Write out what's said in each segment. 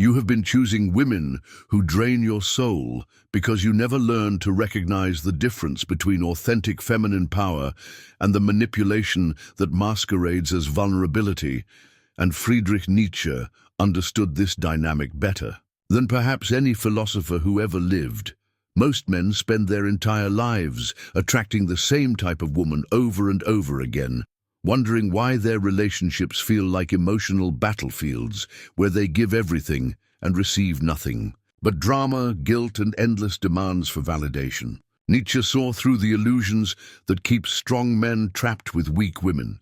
You have been choosing women who drain your soul because you never learned to recognize the difference between authentic feminine power and the manipulation that masquerades as vulnerability, and Friedrich Nietzsche understood this dynamic better than perhaps any philosopher who ever lived. Most men spend their entire lives attracting the same type of woman over and over again, wondering why their relationships feel like emotional battlefields where they give everything and receive nothing but drama, guilt, and endless demands for validation. Nietzsche saw through the illusions that keep strong men trapped with weak women,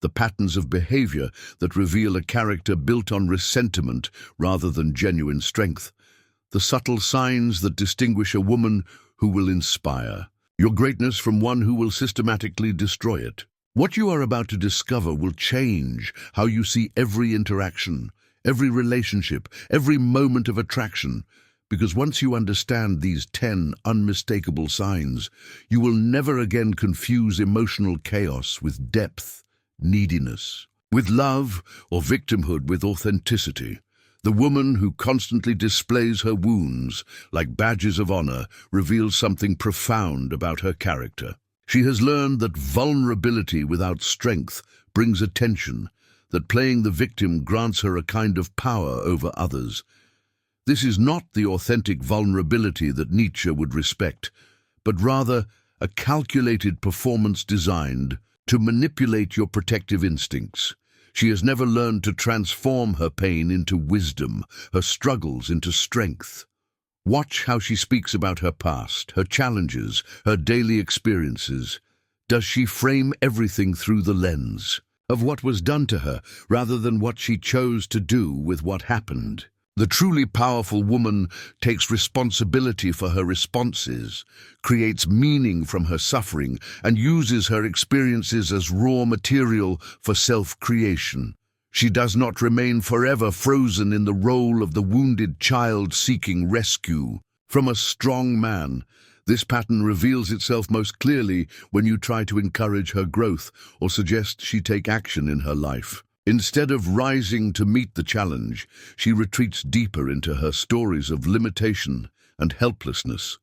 the patterns of behavior that reveal a character built on resentment rather than genuine strength, the subtle signs that distinguish a woman who will inspire your greatness from one who will systematically destroy it. What you are about to discover will change how you see every interaction, every relationship, every moment of attraction, because once you understand these 10 unmistakable signs, you will never again confuse emotional chaos with depth, neediness, with love, or victimhood with authenticity. The woman who constantly displays her wounds like badges of honor reveals something profound about her character. She has learned that vulnerability without strength brings attention, that playing the victim grants her a kind of power over others. This is not the authentic vulnerability that Nietzsche would respect, but rather a calculated performance designed to manipulate your protective instincts. She has never learned to transform her pain into wisdom, her struggles into strength. Watch how she speaks about her past, her challenges, her daily experiences. Does she frame everything through the lens of what was done to her, rather than what she chose to do with what happened? The truly powerful woman takes responsibility for her responses, creates meaning from her suffering, and uses her experiences as raw material for self-creation. She does not remain forever frozen in the role of the wounded child seeking rescue from a strong man. This pattern reveals itself most clearly when you try to encourage her growth or suggest she take action in her life. Instead of rising to meet the challenge, she retreats deeper into her stories of limitation and helplessness.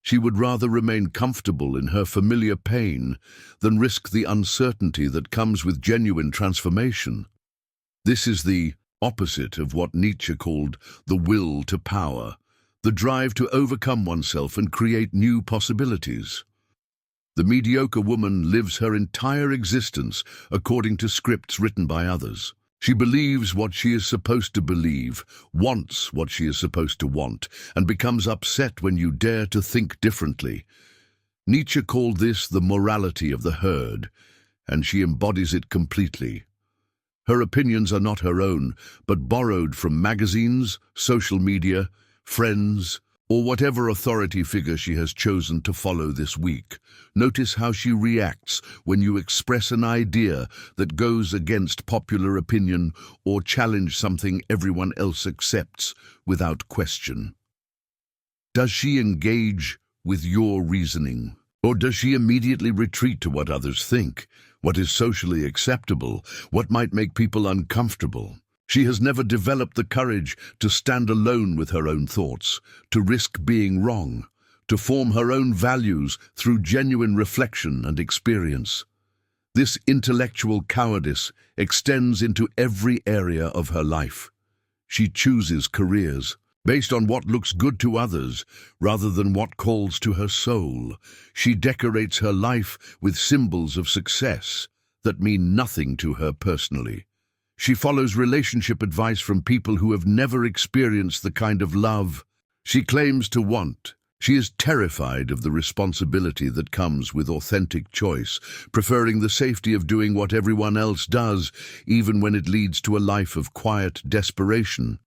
She would rather remain comfortable in her familiar pain than risk the uncertainty that comes with genuine transformation. This is the opposite of what Nietzsche called the will to power, the drive to overcome oneself and create new possibilities. The mediocre woman lives her entire existence according to scripts written by others. She believes what she is supposed to believe, wants what she is supposed to want, and becomes upset when you dare to think differently. Nietzsche called this the morality of the herd, and she embodies it completely. Her opinions are not her own, but borrowed from magazines, social media, friends, or whatever authority figure she has chosen to follow this week. Notice how she reacts when you express an idea that goes against popular opinion or challenge something everyone else accepts without question. Does she engage with your reasoning? Or does she immediately retreat to what others think, what is socially acceptable, what might make people uncomfortable? She has never developed the courage to stand alone with her own thoughts, to risk being wrong, to form her own values through genuine reflection and experience. This intellectual cowardice extends into every area of her life. She chooses careers based on what looks good to others rather than what calls to her soul. She decorates her life with symbols of success that mean nothing to her personally. She follows relationship advice from people who have never experienced the kind of love she claims to want. She is terrified of the responsibility that comes with authentic choice, preferring the safety of doing what everyone else does, even when it leads to a life of quiet desperation.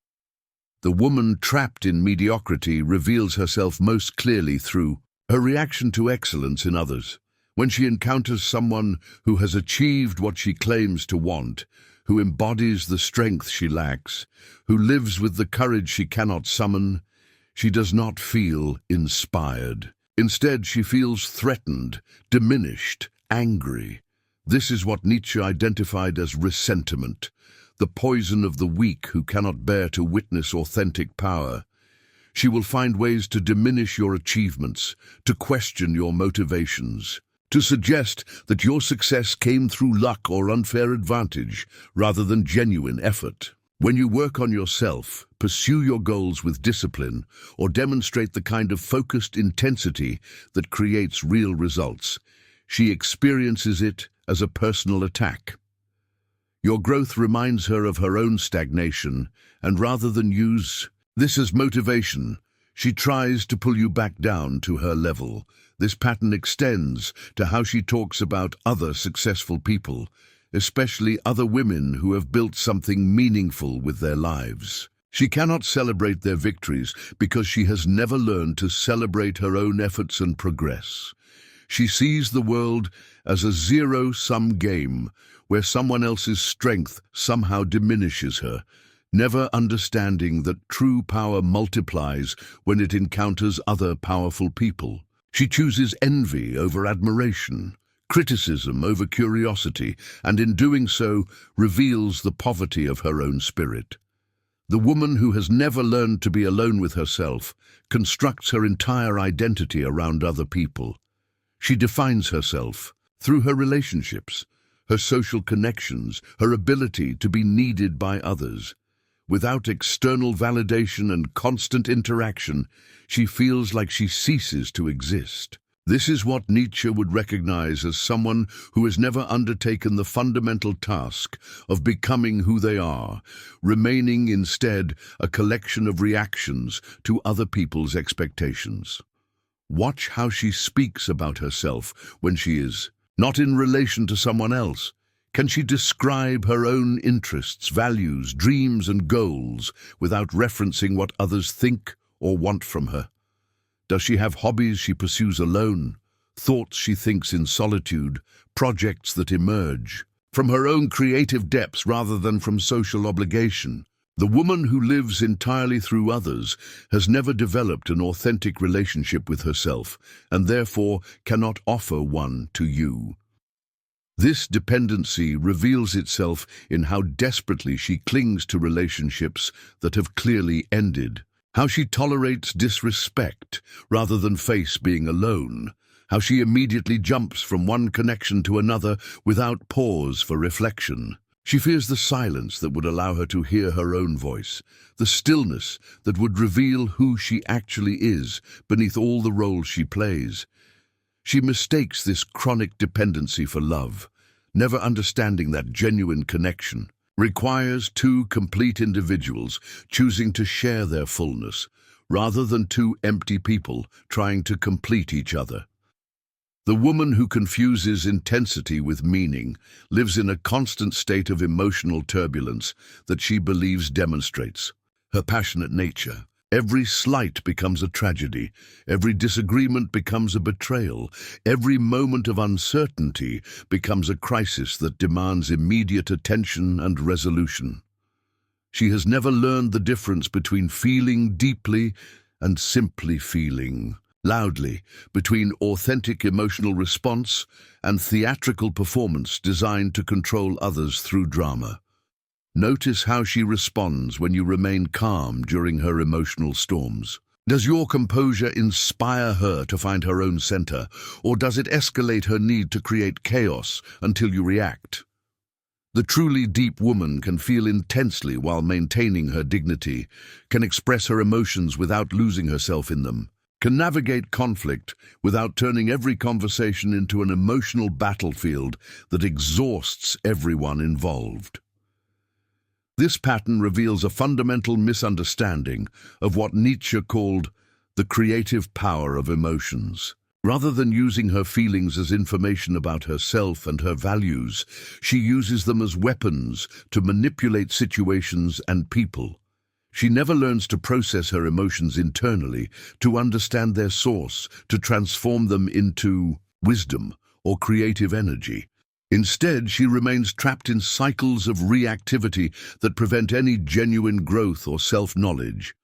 The woman trapped in mediocrity reveals herself most clearly through her reaction to excellence in others. When she encounters someone who has achieved what she claims to want, who embodies the strength she lacks, who lives with the courage she cannot summon, she does not feel inspired. Instead, she feels threatened, diminished, angry. This is what Nietzsche identified as resentment, the poison of the weak who cannot bear to witness authentic power. She will find ways to diminish your achievements, to question your motivations, to suggest that your success came through luck or unfair advantage rather than genuine effort. When you work on yourself, pursue your goals with discipline, or demonstrate the kind of focused intensity that creates real results, she experiences it as a personal attack. Your growth reminds her of her own stagnation, and rather than use this as motivation, she tries to pull you back down to her level. This pattern extends to how she talks about other successful people, especially other women who have built something meaningful with their lives. She cannot celebrate their victories because she has never learned to celebrate her own efforts and progress. She sees the world as a zero-sum game where someone else's strength somehow diminishes her, never understanding that true power multiplies when it encounters other powerful people. She chooses envy over admiration, criticism over curiosity, and in doing so reveals the poverty of her own spirit. The woman who has never learned to be alone with herself constructs her entire identity around other people. She defines herself through her relationships, her social connections, her ability to be needed by others. Without external validation and constant interaction, she feels like she ceases to exist. This is what Nietzsche would recognize as someone who has never undertaken the fundamental task of becoming who they are, remaining instead a collection of reactions to other people's expectations. Watch how she speaks about herself when she is not in relation to someone else. Can she describe her own interests, values, dreams, and goals without referencing what others think or want from her? Does she have hobbies she pursues alone, thoughts she thinks in solitude, projects that emerge from her own creative depths rather than from social obligation? The woman who lives entirely through others has never developed an authentic relationship with herself and therefore cannot offer one to you. This dependency reveals itself in how desperately she clings to relationships that have clearly ended, how she tolerates disrespect rather than face being alone, how she immediately jumps from one connection to another without pause for reflection. She fears the silence that would allow her to hear her own voice, the stillness that would reveal who she actually is beneath all the roles she plays. She mistakes this chronic dependency for love, never understanding that genuine connection requires two complete individuals choosing to share their fullness, rather than two empty people trying to complete each other. The woman who confuses intensity with meaning lives in a constant state of emotional turbulence that she believes demonstrates her passionate nature. Every slight becomes a tragedy, every disagreement becomes a betrayal, every moment of uncertainty becomes a crisis that demands immediate attention and resolution. She has never learned the difference between feeling deeply and simply feeling loudly, between authentic emotional response and theatrical performance designed to control others through drama. Notice how she responds when you remain calm during her emotional storms. Does your composure inspire her to find her own center, or does it escalate her need to create chaos until you react? The truly deep woman can feel intensely while maintaining her dignity, can express her emotions without losing herself in them, can navigate conflict without turning every conversation into an emotional battlefield that exhausts everyone involved. This pattern reveals a fundamental misunderstanding of what Nietzsche called the creative power of emotions. Rather than using her feelings as information about herself and her values, she uses them as weapons to manipulate situations and people. She never learns to process her emotions internally, to understand their source, to transform them into wisdom or creative energy. Instead, she remains trapped in cycles of reactivity that prevent any genuine growth or self-knowledge,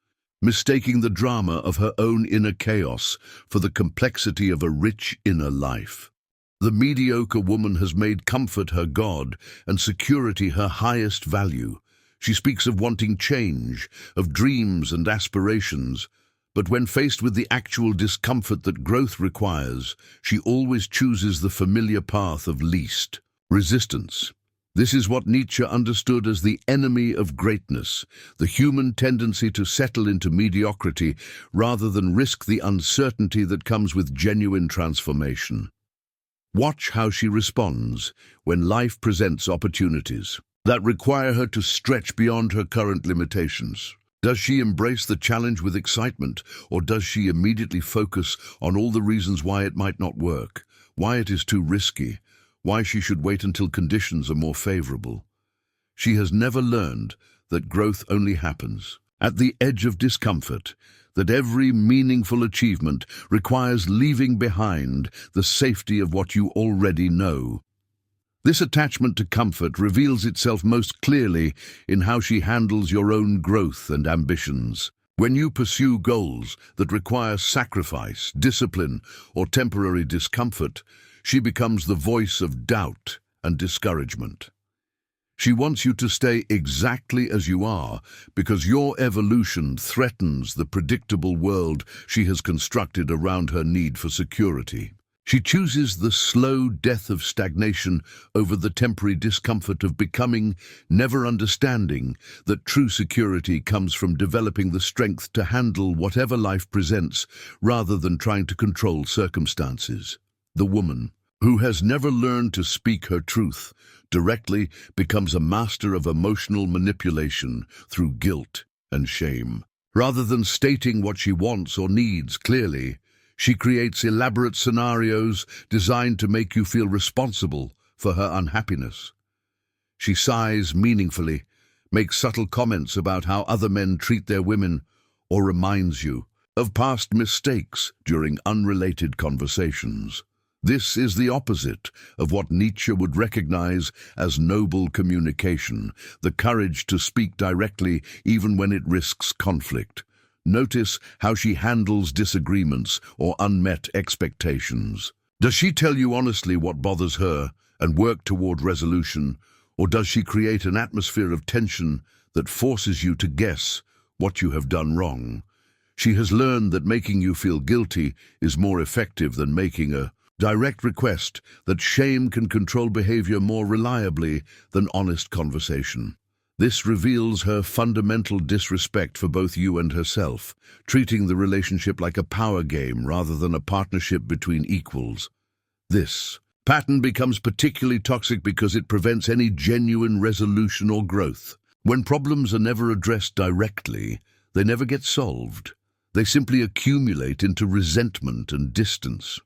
mistaking the drama of her own inner chaos for the complexity of a rich inner life. The mediocre woman has made comfort her god and security her highest value, She speaks of wanting change, of dreams and aspirations, but when faced with the actual discomfort that growth requires, she always chooses the familiar path of least resistance. This is what Nietzsche understood as the enemy of greatness, the human tendency to settle into mediocrity rather than risk the uncertainty that comes with genuine transformation. Watch how she responds when life presents opportunities that require her to stretch beyond her current limitations. Does she embrace the challenge with excitement, or does she immediately focus on all the reasons why it might not work, why it is too risky, why she should wait until conditions are more favorable? She has never learned that growth only happens at the edge of discomfort, that every meaningful achievement requires leaving behind the safety of what you already know. This attachment to comfort reveals itself most clearly in how she handles your own growth and ambitions. When you pursue goals that require sacrifice, discipline, or temporary discomfort, she becomes the voice of doubt and discouragement. She wants you to stay exactly as you are because your evolution threatens the predictable world she has constructed around her need for security. She chooses the slow death of stagnation over the temporary discomfort of becoming, never understanding that true security comes from developing the strength to handle whatever life presents rather than trying to control circumstances. The woman, who has never learned to speak her truth directly, becomes a master of emotional manipulation through guilt and shame. Rather than stating what she wants or needs clearly, she creates elaborate scenarios designed to make you feel responsible for her unhappiness. She sighs meaningfully, makes subtle comments about how other men treat their women, or reminds you of past mistakes during unrelated conversations. This is the opposite of what Nietzsche would recognize as noble communication, the courage to speak directly even when it risks conflict. Notice how she handles disagreements or unmet expectations. Does she tell you honestly what bothers her and work toward resolution, or does she create an atmosphere of tension that forces you to guess what you have done wrong? She has learned that making you feel guilty is more effective than making a direct request, that shame can control behavior more reliably than honest conversation. This reveals her fundamental disrespect for both you and herself, treating the relationship like a power game rather than a partnership between equals. This pattern becomes particularly toxic because it prevents any genuine resolution or growth. When problems are never addressed directly, they never get solved. They simply accumulate into resentment and distance.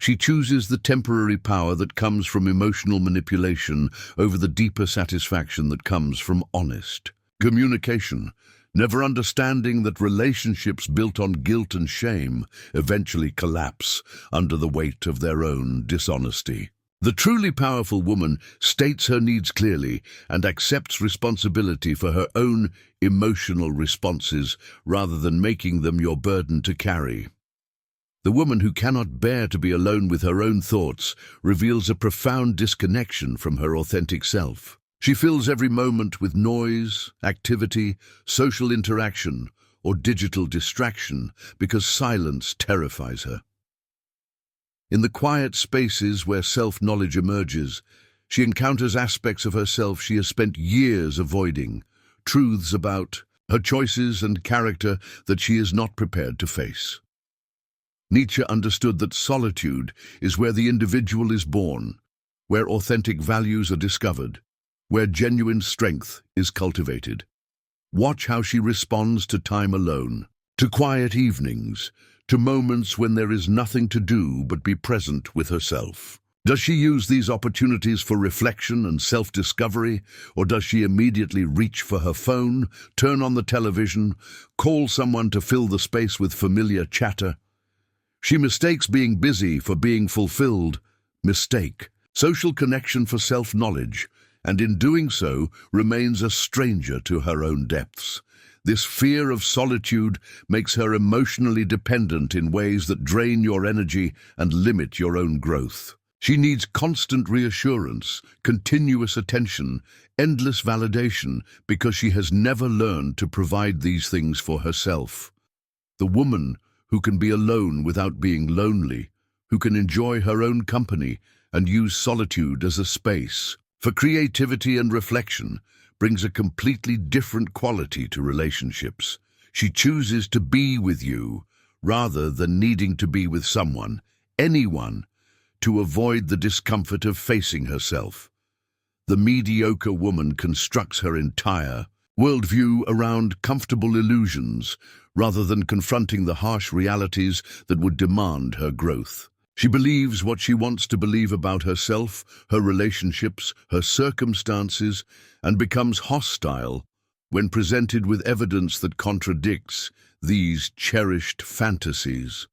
She chooses the temporary power that comes from emotional manipulation over the deeper satisfaction that comes from honest communication, never understanding that relationships built on guilt and shame eventually collapse under the weight of their own dishonesty. The truly powerful woman states her needs clearly and accepts responsibility for her own emotional responses rather than making them your burden to carry. The woman who cannot bear to be alone with her own thoughts reveals a profound disconnection from her authentic self. She fills every moment with noise, activity, social interaction, or digital distraction because silence terrifies her. In the quiet spaces where self-knowledge emerges, she encounters aspects of herself she has spent years avoiding, truths about her choices and character that she is not prepared to face. Nietzsche understood that solitude is where the individual is born, where authentic values are discovered, where genuine strength is cultivated. Watch how she responds to time alone, to quiet evenings, to moments when there is nothing to do but be present with herself. Does she use these opportunities for reflection and self-discovery, or does she immediately reach for her phone, turn on the television, call someone to fill the space with familiar chatter? She mistakes being busy for being fulfilled, mistake social connection for self-knowledge, and in doing so remains a stranger to her own depths. This fear of solitude makes her emotionally dependent in ways that drain your energy and limit your own growth. She needs constant reassurance, continuous attention, endless validation, because she has never learned to provide these things for herself. The woman who can be alone without being lonely, who can enjoy her own company and use solitude as a space for creativity and reflection, brings a completely different quality to relationships. She chooses to be with you rather than needing to be with someone, anyone, to avoid the discomfort of facing herself. The mediocre woman constructs her entire worldview around comfortable illusions rather than confronting the harsh realities that would demand her growth. She believes what she wants to believe about herself, her relationships, her circumstances, and becomes hostile when presented with evidence that contradicts these cherished fantasies.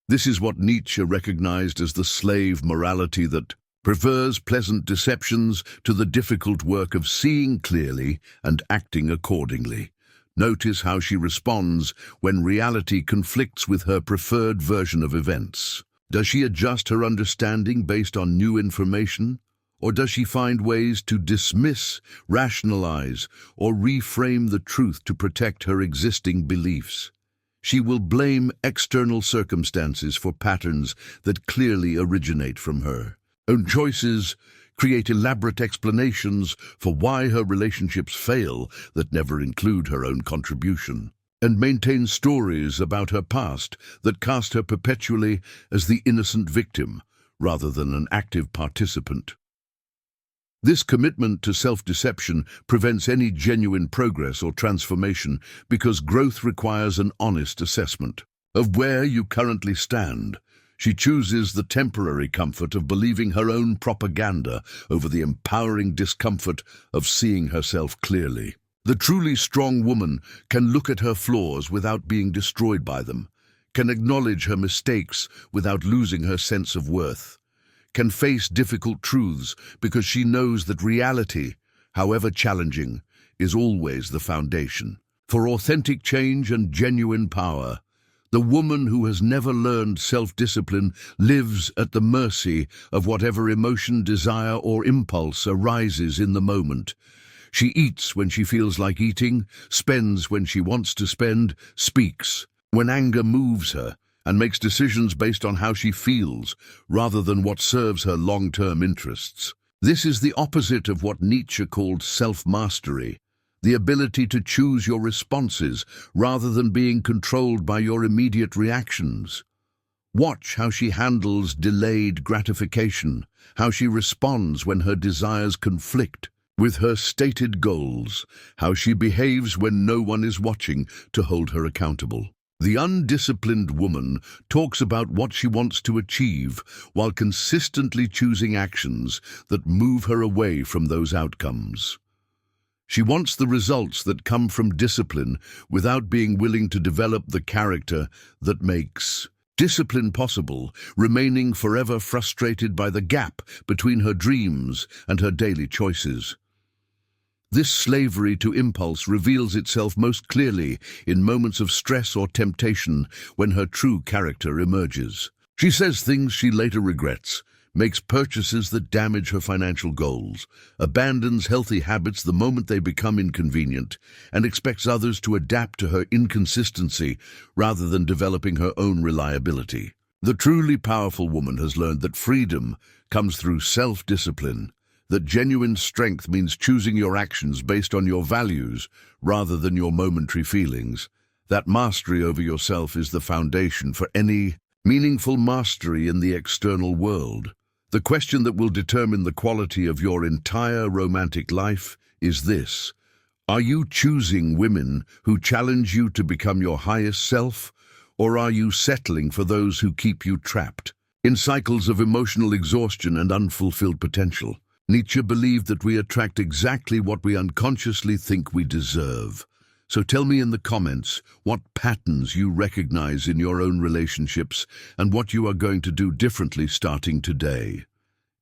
This is what Nietzsche recognized as the slave morality that prefers pleasant deceptions to the difficult work of seeing clearly and acting accordingly. Notice how she responds when reality conflicts with her preferred version of events. Does she adjust her understanding based on new information? Or does she find ways to dismiss, rationalize, or reframe the truth to protect her existing beliefs? She will blame external circumstances for patterns that clearly originate from her own choices, create elaborate explanations for why her relationships fail that never include her own contribution, and maintain stories about her past that cast her perpetually as the innocent victim rather than an active participant. This commitment to self-deception prevents any genuine progress or transformation because growth requires an honest assessment of where you currently stand. She chooses the temporary comfort of believing her own propaganda over the empowering discomfort of seeing herself clearly. The truly strong woman can look at her flaws without being destroyed by them, can acknowledge her mistakes without losing her sense of worth, can face difficult truths because she knows that reality, however challenging, is always the foundation. For authentic change and genuine power, the woman who has never learned self-discipline lives at the mercy of whatever emotion, desire, or impulse arises in the moment. She eats when she feels like eating, spends when she wants to spend, speaks when anger moves her, and makes decisions based on how she feels rather than what serves her long-term interests. This is the opposite of what Nietzsche called self-mastery, the ability to choose your responses rather than being controlled by your immediate reactions. Watch how she handles delayed gratification, how she responds when her desires conflict with her stated goals, how she behaves when no one is watching to hold her accountable. The undisciplined woman talks about what she wants to achieve while consistently choosing actions that move her away from those outcomes. She wants the results that come from discipline without being willing to develop the character that makes discipline possible, remaining forever frustrated by the gap between her dreams and her daily choices. This slavery to impulse reveals itself most clearly in moments of stress or temptation when her true character emerges. She says things she later regrets, makes purchases that damage her financial goals, abandons healthy habits the moment they become inconvenient, and expects others to adapt to her inconsistency rather than developing her own reliability. The truly powerful woman has learned that freedom comes through self-discipline, that genuine strength means choosing your actions based on your values rather than your momentary feelings, that mastery over yourself is the foundation for any meaningful mastery in the external world. The question that will determine the quality of your entire romantic life is this: are you choosing women who challenge you to become your highest self, or are you settling for those who keep you trapped in cycles of emotional exhaustion and unfulfilled potential? Nietzsche believed that we attract exactly what we unconsciously think we deserve. So tell me in the comments what patterns you recognize in your own relationships and what you are going to do differently starting today.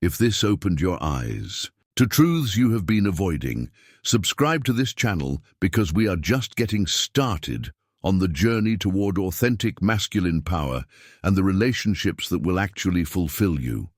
If this opened your eyes to truths you have been avoiding, subscribe to this channel because we are just getting started on the journey toward authentic masculine power and the relationships that will actually fulfill you.